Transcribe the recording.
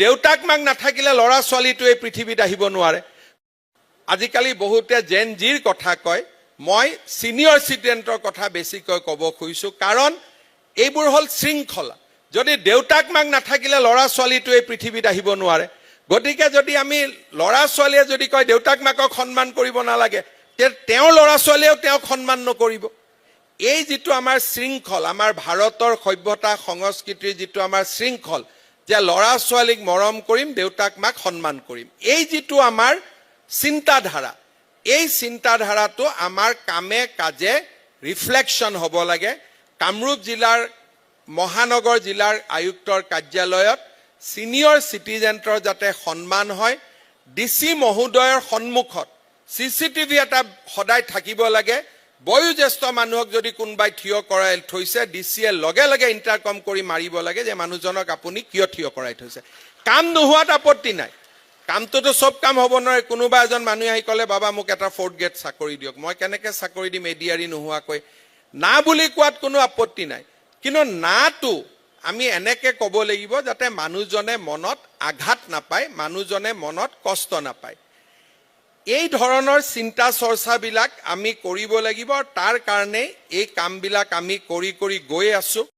দেউতাক মাক নাথাকিলে ল'ৰা ছোৱালীটো এই পৃথিৱীত আহিব নোৱাৰে। আজিকালি বহুতে জেন জিৰ কথা কয়, মই সিনিয়ৰ সিটিজেনৰ কথা বেছিকৈ ক'ব খুজিছোঁ, কাৰণ এইবোৰ হ'ল শৃংখলা। যদি দেউতাক মাক নাথাকিলে ল'ৰা ছোৱালীটো এই পৃথিৱীত আহিব নোৱাৰে। গতিকে যদি আমি ল'ৰা ছোৱালীয়ে যদি কয় দেউতাক মাকক সন্মান কৰিব নালাগে, তেওঁৰ ল'ৰা ছোৱালীয়েও তেওঁক সন্মান নকৰিব। এই যিটো আমাৰ শৃংখল, আমাৰ ভাৰতৰ সভ্যতা সংস্কৃতিৰ যিটো আমাৰ শৃংখল, যে ল'ৰা ছোৱালীক মৰম কৰিম, দেউতাক মাক সন্মান কৰিম, এই যিটো আমাৰ চিন্তাধাৰা, এই চিন্তাধাৰাটো আমাৰ কামে কাজে ৰিফ্লেকশ্যন হ'ব লাগে। কামৰূপ জিলাৰ মহানগৰ জিলাৰ আয়ুক্তৰ কাৰ্যালয়ত সিনিয়ৰ সিটিজেনৰ যাতে সন্মান হয়, ডিচি মহোদয়ৰ সন্মুখত CCTV এটা সদায় থাকিব লাগে। বয়োজ্যেষ্ঠ মানুহক যদি কোনোবাই থিয় কৰাই থৈছে, ডিচিয়ে লগে লগে ইণ্টাৰকম কৰি মাৰিব লাগে যে মানুহজনক আপুনি কিয় থিয় কৰাই থৈছে। কাম নোহোৱাত আপত্তি নাই, কামটোতো চব কাম হ'ব নোৱাৰে। কোনোবা এজন মানুহে আহি ক'লে বাবা মোক এটা 4th গ্ৰেড চাকৰি দিয়ক, মই কেনেকৈ চাকৰি দিম এডিআৰি নোহোৱাকৈ? না বুলি কোৱাত কোনো আপত্তি নাই, কিন্তু নাটো আমি এনেকৈ ক'ব লাগিব যাতে মানুহজনে মনত আঘাত নাপায়, মানুহজনে মনত কষ্ট নাপায়। এই ধৰণৰ চিন্তা চৰ্চাবিলাক আমি কৰিব লাগিব, তাৰ কাৰণে এই কামবিলাক আমি কৰি গৈ আছোঁ।